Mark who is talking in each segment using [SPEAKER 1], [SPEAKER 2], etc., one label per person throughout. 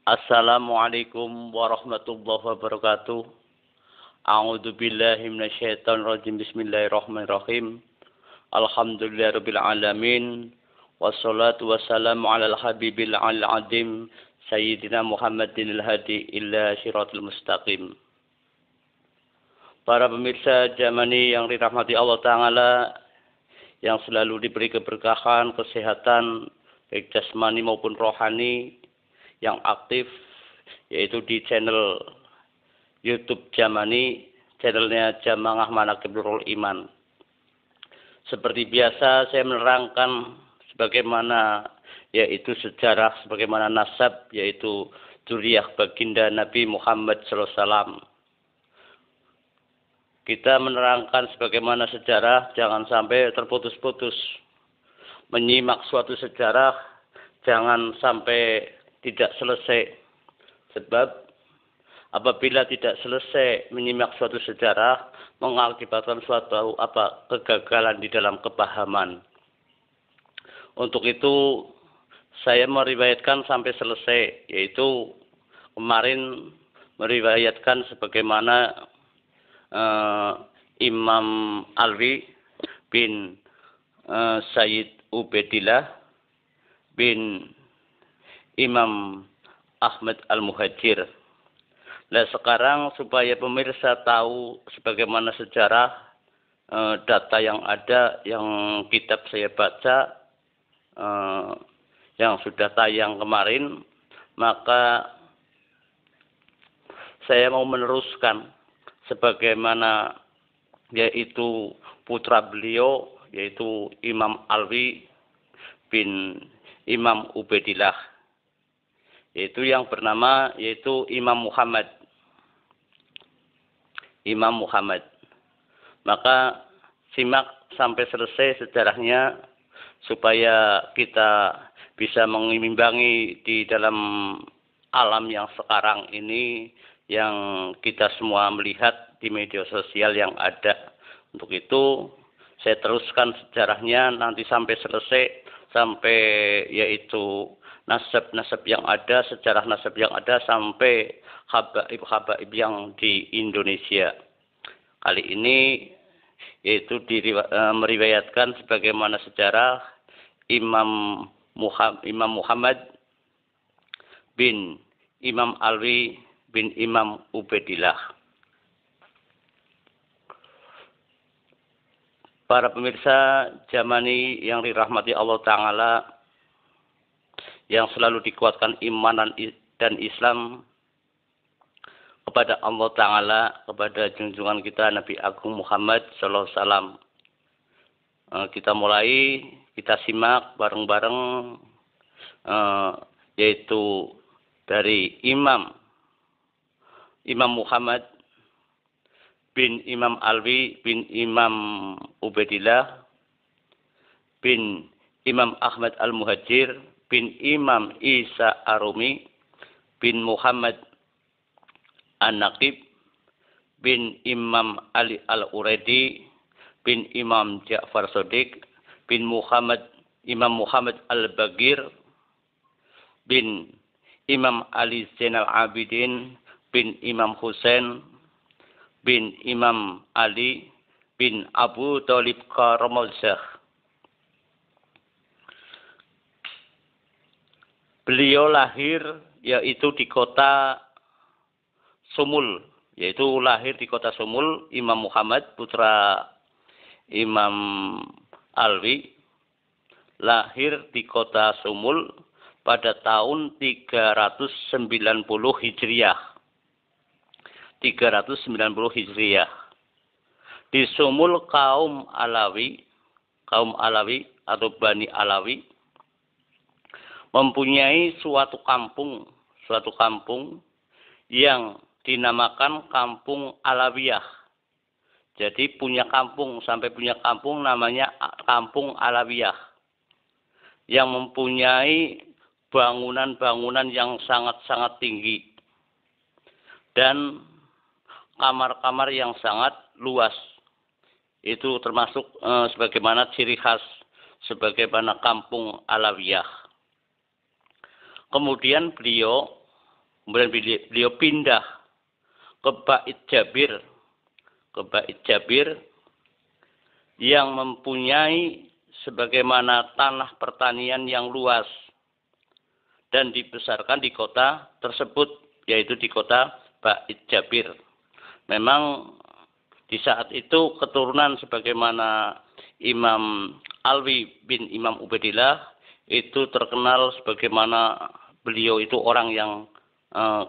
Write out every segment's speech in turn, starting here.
[SPEAKER 1] Assalamualaikum warahmatullahi wabarakatuh. A'udzu billahi minasyaitonir rajim. Bismillahirrahmanirrahim. Alhamdulillahirabbil alamin. Wassalatu wassalamu alal habibil adim sayyidina Muhammadin al-hadi illa siratal mustaqim. Para pemirsa Jamani yang dirahmati Allah Ta'ala, yang selalu diberi keberkahan, kesehatan, baik jasmani maupun rohani, yang aktif, yaitu di channel YouTube Jamani, channelnya Jamaah Manaqib Nurul Iman. Seperti biasa saya menerangkan sebagaimana yaitu sejarah, sebagaimana nasab, yaitu dzurriyyah baginda Nabi Muhammad SAW. Kita menerangkan sebagaimana sejarah, jangan sampai terputus-putus. Menyimak suatu sejarah, jangan sampai tidak selesai. Sebab apabila tidak selesai menyimak suatu sejarah, mengakibatkan suatu kegagalan di dalam kepahaman. Untuk itu saya meriwayatkan sampai selesai, yaitu kemarin meriwayatkan sebagaimana Imam Alwi bin Sayyid Ubaidillah bin Imam Ahmad Al-Muhajir. Nah, sekarang supaya pemirsa tahu sebagaimana sejarah data yang ada, yang kitab saya baca, yang sudah tayang kemarin, maka saya mau meneruskan sebagaimana yaitu putra beliau, yaitu Imam Alwi bin Imam Ubaidillah, yaitu yang bernama yaitu Imam Muhammad. Maka simak sampai selesai sejarahnya supaya kita bisa mengimbangi di dalam alam yang sekarang ini yang kita semua melihat di media sosial yang ada. Untuk itu saya teruskan sejarahnya nanti sampai selesai, sampai yaitu nasab-nasab yang ada, sejarah nasab yang ada, sampai habaib-habaib yang di Indonesia. Kali ini yaitu meriwayatkan sebagaimana sejarah Imam Muhammad bin Imam Alwi bin Imam Ubaidillah. Para pemirsa Jamani yang dirahmati Allah Ta'ala, yang selalu dikuatkan iman dan Islam kepada Allah Ta'ala, kepada junjungan kita Nabi Agung Muhammad Sallallahu Alaihi Wasallam. Kita mulai, kita simak bareng-bareng, yaitu dari Imam Muhammad bin Imam Alwi bin Imam Ubaidillah bin Imam Ahmad Al-Muhajir bin Imam Isa Arumi bin Muhammad An-Naqib bin Imam Ali Al-Uraidi bin Imam Ja'far Shadiq bin Imam Muhammad Al-Bagir bin Imam Ali Zainal Abidin bin Imam Husain bin Imam Ali bin Abu Thalib Karamazah. Beliau lahir yaitu di kota Sumul, yaitu lahir di kota Sumul. Imam Muhammad putra Imam Alwi lahir di kota Sumul pada tahun 390 Hijriah. 390 Hijriah. Di Sumul kaum Alawi atau Bani Alawi mempunyai suatu kampung yang dinamakan Kampung Alawiyah. Jadi sampai punya kampung namanya Kampung Alawiyah, yang mempunyai bangunan-bangunan yang sangat-sangat tinggi dan kamar-kamar yang sangat luas. Itu termasuk sebagaimana ciri khas sebagaimana Kampung Alawiyah. Kemudian beliau Kemudian beliau pindah ke Bait Jabir. Ke Bait Jabir yang mempunyai sebagaimana tanah pertanian yang luas. Dan dibesarkan di kota tersebut, yaitu di kota Bait Jabir. Memang di saat itu keturunan sebagaimana Imam Alwi bin Imam Ubaidillah itu terkenal sebagaimana beliau itu orang yang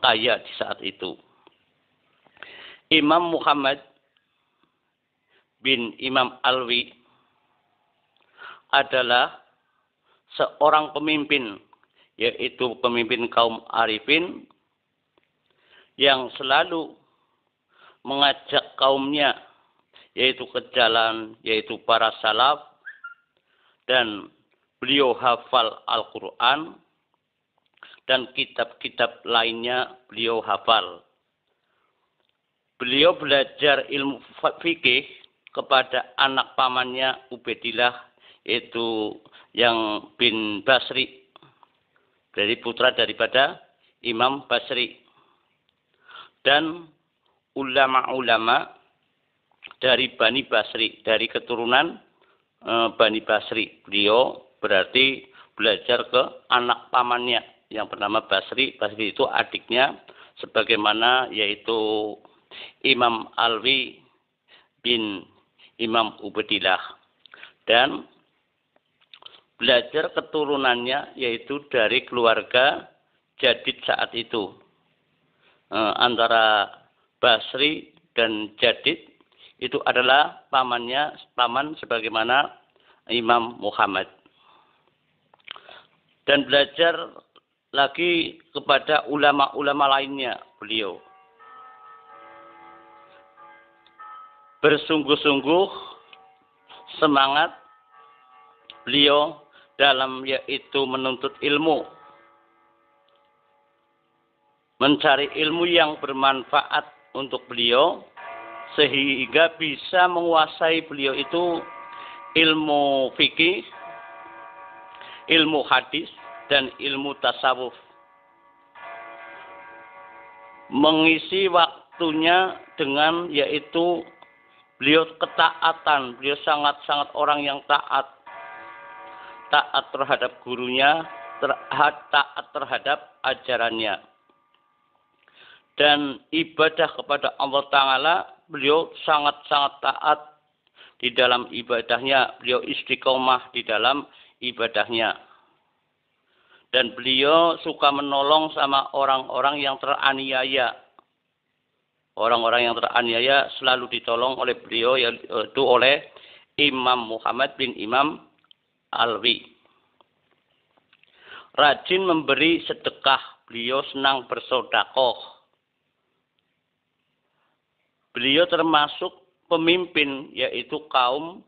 [SPEAKER 1] kaya di saat itu. Imam Muhammad bin Imam Alwi adalah seorang pemimpin, yaitu pemimpin kaum arifin yang selalu mengajak kaumnya yaitu ke jalan, yaitu para salaf, dan beliau hafal Al-Quran dan kitab-kitab lainnya beliau hafal. Beliau belajar ilmu fikih kepada anak pamannya Ubaidillah, yaitu yang bin Basri, dari putra daripada Imam Basri. Dan ulama-ulama dari Bani Basri, dari keturunan Bani Basri. Beliau berarti belajar ke anak pamannya yang bernama Basri. Basri itu adiknya, sebagaimana yaitu Imam Alwi bin Imam Ubaidillah. Dan belajar keturunannya yaitu dari keluarga Jadid saat itu. Antara Basri dan Jadid itu adalah paman sebagaimana Imam Muhammad. Dan belajar lagi kepada ulama-ulama lainnya beliau. Bersungguh-sungguh semangat beliau dalam yaitu menuntut ilmu. Mencari ilmu yang bermanfaat untuk beliau sehingga bisa menguasai beliau itu ilmu fikih, ilmu hadis, dan ilmu tasawuf. Mengisi waktunya dengan yaitu beliau ketaatan, beliau sangat-sangat orang yang taat terhadap gurunya, taat terhadap ajarannya. Dan ibadah kepada Allah Ta'ala, beliau sangat-sangat taat di dalam ibadahnya. Beliau istiqomah di dalam ibadahnya. Dan beliau suka menolong sama orang-orang yang teraniaya. Orang-orang yang teraniaya selalu ditolong oleh beliau, yaitu oleh Imam Muhammad bin Imam Alwi. Rajin memberi sedekah, beliau senang bersedekah. Beliau termasuk pemimpin, yaitu kaum,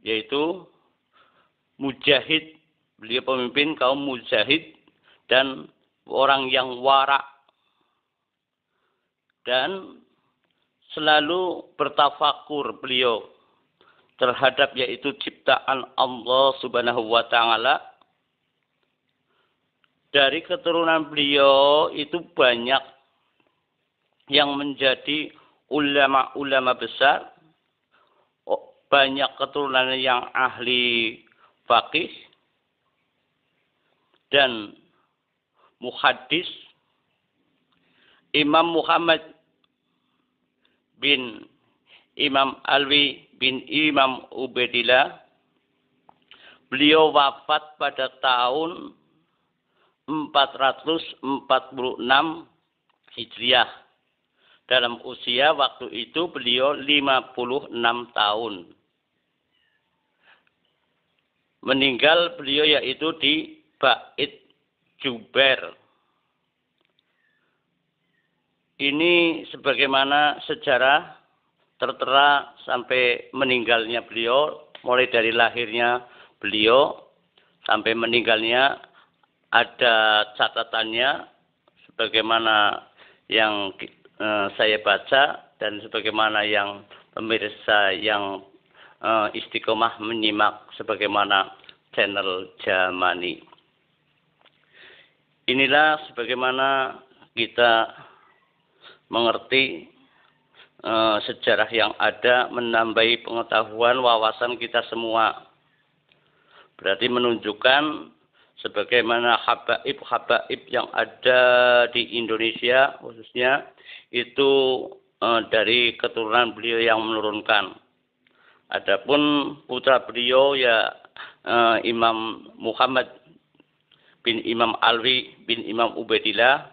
[SPEAKER 1] yaitu mujahid. Beliau pemimpin kaum mujahid dan orang yang wara. Dan selalu bertafakur beliau terhadap yaitu ciptaan Allah Subhanahu wa Ta'ala. Dari keturunan beliau itu banyak yang menjadi ulama-ulama besar, banyak keturunan yang ahli fikih dan muhaddis. Imam Muhammad bin Imam Alwi bin Imam Ubaidillah, beliau wafat pada tahun 446 Hijriah. Dalam usia waktu itu beliau 56 tahun. Meninggal beliau yaitu di Bait Jabir. Ini sebagaimana sejarah tertera sampai meninggalnya beliau, mulai dari lahirnya beliau sampai meninggalnya ada catatannya sebagaimana yang saya baca dan sebagaimana yang pemirsa yang istiqomah menyimak sebagaimana channel Jamani. Inilah sebagaimana kita mengerti sejarah yang ada, menambahi pengetahuan wawasan kita semua. Berarti menunjukkan sebagaimana habaib yang ada di Indonesia khususnya itu dari keturunan beliau yang menurunkan. Adapun putra beliau ya Imam Muhammad bin Imam Alwi bin Imam Ubaidillah,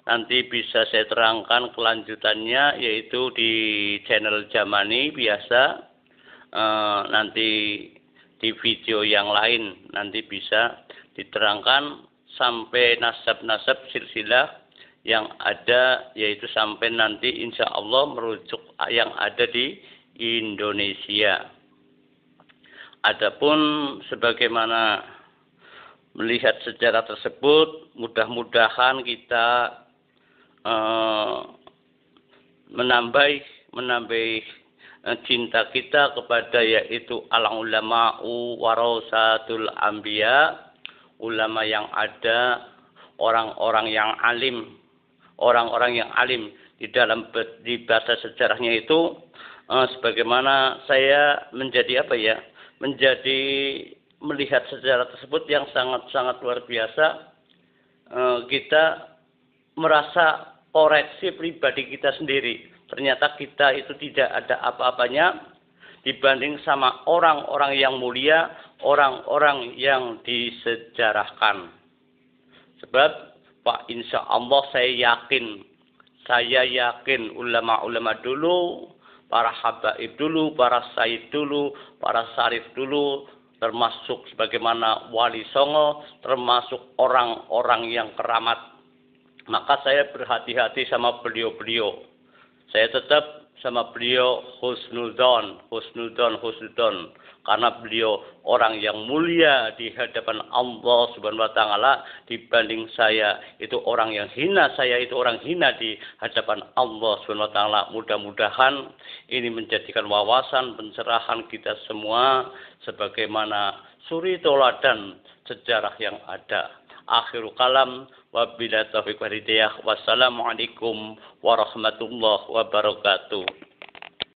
[SPEAKER 1] nanti bisa saya terangkan kelanjutannya yaitu di channel Jamani biasa, nanti di video yang lain nanti bisa diterangkan sampai nasab-nasab silsilah yang ada, yaitu sampai nanti insya Allah merujuk yang ada di Indonesia. Adapun sebagaimana melihat sejarah tersebut, mudah-mudahan kita menambah cinta kita kepada yaitu al-ulama'u warasatul anbiya, ulama yang ada, orang-orang yang alim, di bahasa sejarahnya itu sebagaimana saya menjadi menjadi melihat sejarah tersebut yang sangat-sangat luar biasa. Kita merasa koreksi pribadi kita sendiri. Ternyata kita itu tidak ada apa-apanya dibanding sama orang-orang yang mulia, orang-orang yang disejarahkan. Sebab Pak, insya Allah saya yakin ulama-ulama dulu, para habaib dulu, para sayyid dulu, para syarif dulu, termasuk sebagaimana Wali Songo, termasuk orang-orang yang keramat. Maka saya berhati-hati sama beliau-beliau. Saya tetap sama beliau husnudzon. Karena beliau orang yang mulia di hadapan Allah Subhanahu wa taala, dibanding saya itu orang yang hina, saya itu orang hina di hadapan Allah Subhanahu wa taala. Mudah-mudahan ini menjadikan wawasan pencerahan kita semua sebagaimana suri toladan sejarah yang ada. Akhirul kalam, wabillahi taufiq wal hidayah. Wassalamualaikum warahmatullahi wabarakatuh.